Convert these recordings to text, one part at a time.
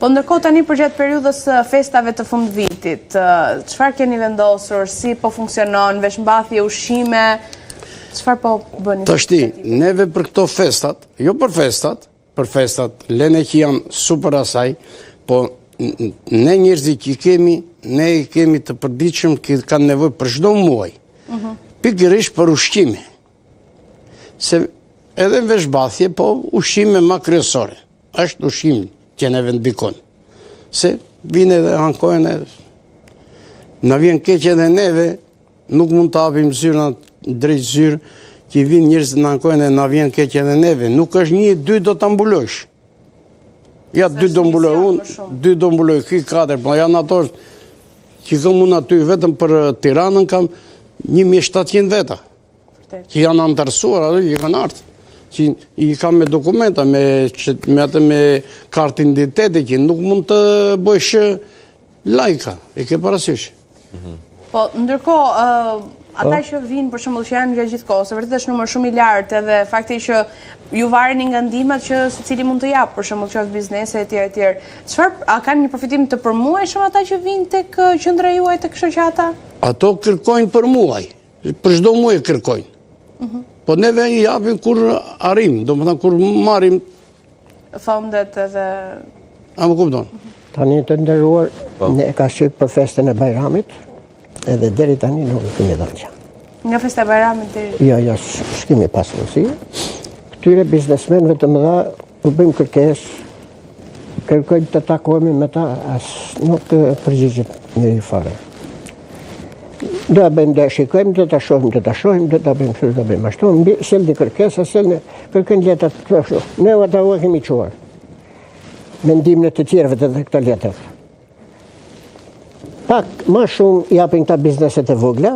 Po ndërkohë tani përgjatë periudhës festave të fundvitit, çfarë keni vendosur, si po funksionon, veshmbathje, ushqime, çfarë po bëni? Tashti, neve për këto festat, jo për festat, lene që janë super asaj, po ne njerëzit që kemi, ne i kemi të përditshëm që kanë nevojë për çdo muaj. Pikërisht për ushqime. Se edhe në veshmbathje, po ushqime ma kryesore. Është ushqim që neve ndikon. Se vinë edhe hankojnë edhe. Na vjen keq edhe neve, nuk mund të hapim zyrë drejt zyrë, që vinë njerëz të na hankojnë edhe na vjen keq edhe neve. Nuk është 1-2 do të ambulojsh. Ja 2 do mbuloj unë, 2 do mbuloj ky 4, po janë ato që kam unë aty vetëm për Tiranën kam 1700 veta. Që janë antarësuar, ato që kanë ardhur. Që i kam me dokumenta, me kartë identiteti, që nuk mund të bëjsh lajka, e ke parasysh. Po, ndërkohë, ata që vinë, për shembull, që janë gjatë gjithë kohës, vërtet është numër shumë i lartë, edhe fakti që ju vareni nga ndihmat që secili mund të japë, për shembull, qoftë biznese etj. Çfarë, a kanë një përfitim të përmuajshëm ata që vinë tek qendra juaj, tek shoqata? Ato kërkojnë për muaj, për çdo muaj kërkojnë. Po neve i japim kur arrim, do më thënë kur marim fondet edhe... A më kupton? Tani të ndërruar, ne ka shqip për festën e Bajramit, edhe deri tani nuk e kemi dhënë. Nga festa e Bajramit deri? Jo, s'kemi pas mundësi. Këtyre biznesmenëve të mëdha u bëjmë kërkesë, kërkojmë të takohemi me ta, as nuk përgjigjet njëri fare. Do të bëjmë, do të shikojmë, do të shohim, do të bëjmë kështu, do të bëjmë ashtu. Sjell një kërkesë, kërkojnë letrat kështu. Ne ata u kemi çuar. Me ndihmën e të tjerëve të këto letra. Pak më shumë japin këta bizneset e vogla,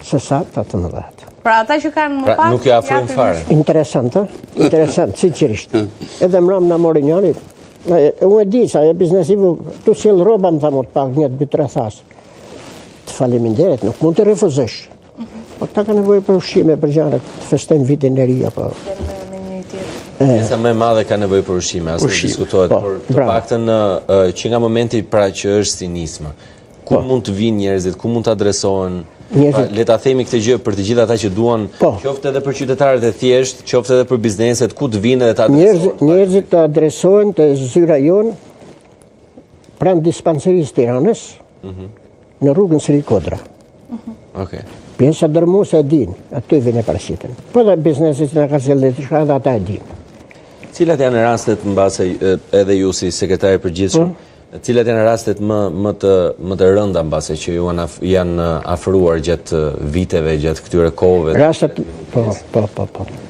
se sa të mëdha. Pra ata që kanë më pak, nuk i afrojnë fare. Interesant, sinqerisht. Edhe mram na mori njëri. Unë e di sa e biznesi vogël, tu sjell rroba më thamë pak 1-2-3 thas. Faleminderit, nuk mund të refuzosh. Po ta ka nevojë për ushqime, për gjëra, të festojnë vitin e ri apo. Sa më e madhe ka nevojë për ushqime, as nuk diskutohet, por të paktën që nga momenti pra që është si nismë, ku mund të vinë njerëzit, ku mund të adresohen, le ta themi këtë gjë për të gjithë ata që duan, qoftë edhe për qytetarët e thjeshtë, qoftë edhe për bizneset, ku të vinë dhe të adresohen. Njerëzit të adresohen te zyra jon pranë dispanserisë Tiranës. Në rrugën Sri Kodra. Pjesa dërmuese e din, aty vjen e paraqiten. Po dhe bizneset që na ka sjellë diçka edhe ata e din. Cilat janë rastet mbase edhe ju si sekretari i përgjithshëm, cilat janë rastet më të rënda mbase që ju janë afruar gjatë viteve, gjatë këtyre kohëve? Rastet po.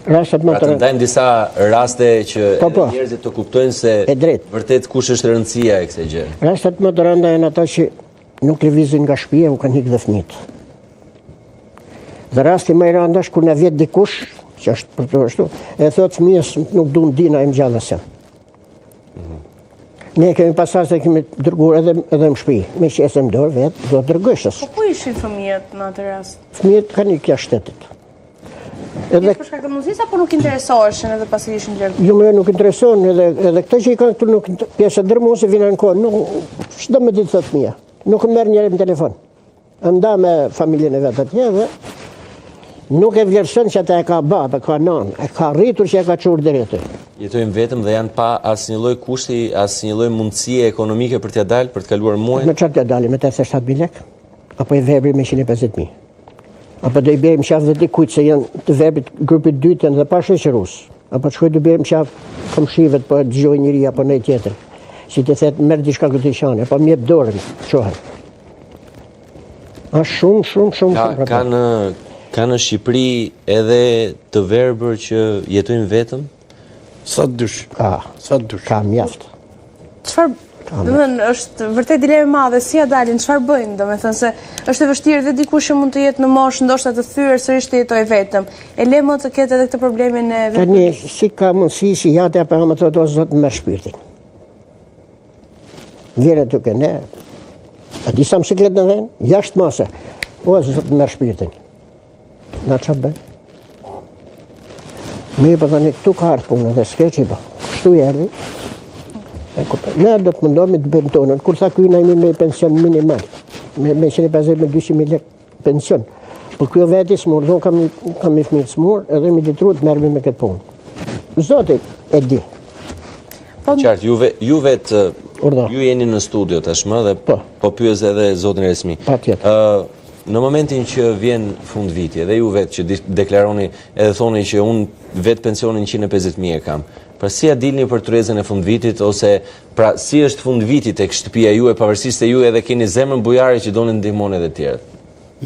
Rastet më të rënda. Ndajmë disa raste që njerëzit të kuptojnë se vërtet kush është rëndësia e kësaj gjë. Rastet më të rënda janë ato që nuk lëvizin nga shtëpia, u kanë ikë dhe fëmijët. Dhe rasti më i rëndë është kur na vjet dikush, që është për të ashtu, e thotë fëmijës nuk duam dina e mgjallëse. Ne kemi pasur se kemi dërguar edhe në shtëpi, me qesëm dorë vetë, do të dërgoshës. Po ku ishin fëmijët në atë rast? Fëmijët kanë ikë jashtë shtetit. Edhe për shkak të mundësisë apo nuk interesoheshin edhe pasi ishin dërguar? Jo, më nuk interesohen edhe këto që i kanë këtu nuk pjesë dërmuese vinë në kohë, nuk çdo më ditë thotë fëmia. Nuk merr njëri në telefon. Nda me familjen e vetë atje dhe nuk e vlerëson që ata e ka baba, ka nan, e ka rritur që e ka çuar deri aty. Jetojnë vetëm dhe janë pa asnjë lloj kushti, asnjë lloj mundësie ekonomike për t'ia dalë, për të kaluar muajin. Me çfarë t'ia dalim, me 87.000 lekë? Apo i verbri me 150.000? Apo do i bëjmë qafë dhe dikujt se janë të verbit grupit dytë dhe pa shoqërues? Apo shkoj të bëjmë qafë komshivet po dëgjoj njëri apo në tjetër? Si të thetë merë diçka këtë ishane, apo mjep dorën, qohen. A shumë. Ka në Shqipëri edhe të verbër që jetojnë vetëm? Sa dysh. Ka mjaft. Çfarë, domethënë është vërtet dilemë e madhe, si ja dalin, çfarë bëjnë, domethënë se është e vështirë dhe dikush që mund të jetë në moshë ndoshta të thyer sërish të jetojë vetëm. E le më të ketë edhe këtë problemin e vetëm. Tani si ka mundësi si jate apo më thotë zot me shpirtin. Vjere të këne, a disa mësiklet në dhenë, jashtë mase, o zot me shpirtin. Na që bëj? Me i përdo një këtu ka ardhë punë dhe s'ke që i bë. Kështu i erdi. Ne do të mundohemi të bëjmë tonën. Kur tha ky na jemi me pension minimal, me 150 me 200.000 lekë pension. Po kjo veti smur, do kam i fëmijë smur, edhe mi detruar të merremi me këtë punë. Zoti e di. Qartë, ju vetë, ju jeni në studio tashmë dhe po pyes edhe zotin Resmi. Në momentin që vjen fund viti, edhe ju vetë që deklaroni edhe thoni që unë vetë pensionin 150.000 e kam, pra si a dilni për tryezën e fund vitit, ose pra si është fund vitit tek shtëpia ju e pavarësisht se ju edhe keni zemrën bujare që doni ndihmoni edhe të tjerët?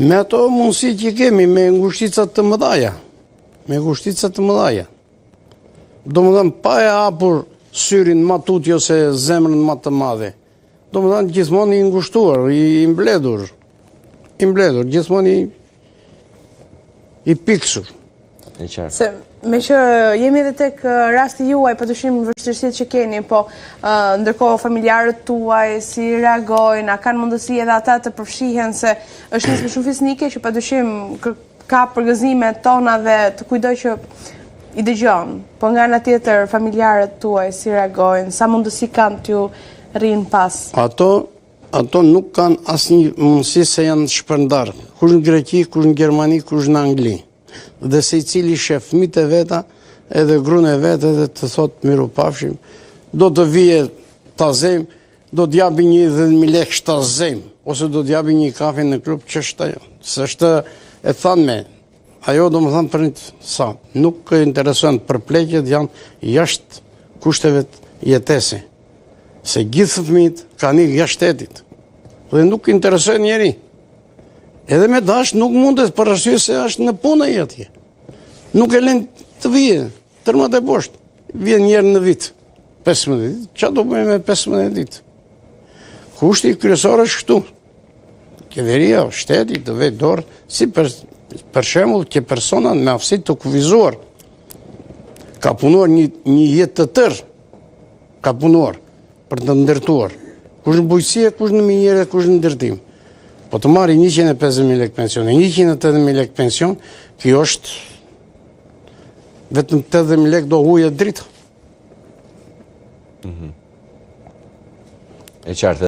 Me ato mundësi që kemi, me ngushticat të mëdhaja. Me ngushticat të mëdhaja. Do më thënë, pa e hapur syrin ma tuti ose zemrën ma të madhe. Do më thënë, gjithmonë i ngushtuar, i mbledhur. I mbledhur, gjithmonë i piksur. E qartë. Se me që jemi edhe tek rasti juaj, padyshim vështirësitë që keni, po ndërkohë familjarët tuaj si reagojnë, a kanë mundësi edhe ata të përfshihen, se është nismë shumë fisnike që padyshim ka përgëzime tona dhe të kujdoj që i dëgjon, po nga ana tjetër familjarët tuaj si reagojnë, sa mundësi kanë t'ju rrinë pas? Ato nuk kanë asnjë mundësi se janë shpërndar. Kush në Greqi, kush në Gjermani, kush në Angli. Dhe se i cili shef fëmijët e veta, edhe gruan e vet, edhe të thotë miru pafshim, do të vije tazem, do të japi 10.000 lekë shtazem, ose do të japi një kafe në klub, që është ajo. Se është e thanë me, ajo do më thanë për një sa, nuk interesuan përpleqjet janë jashtë kushteve jetese. Se gjithë fëmijët kanë ikë jashtë shtetit dhe nuk interesojnë njeri. Edhe me dash nuk mundet për arsye se është në punë ai atje. Nuk e lën të vijë, tërmat e poshtë. Vjen një herë në vit, 15 ditë. Çfarë do bëjmë me 15 ditë? Kushti kryesor është këtu. Qeveria, shteti të vetë dorë, si për shembull që persona me aftësi të kufizuar ka punuar një jetë të tërë, ka punuar për të ndërtuar. Kush në bujqësie, kush në minjere, kush në ndërtim. Po të marri 150.000 lekë pension, 180.000 lekë pension, kjo është vetëm 80.000 lekë do huje dritë. E qartë.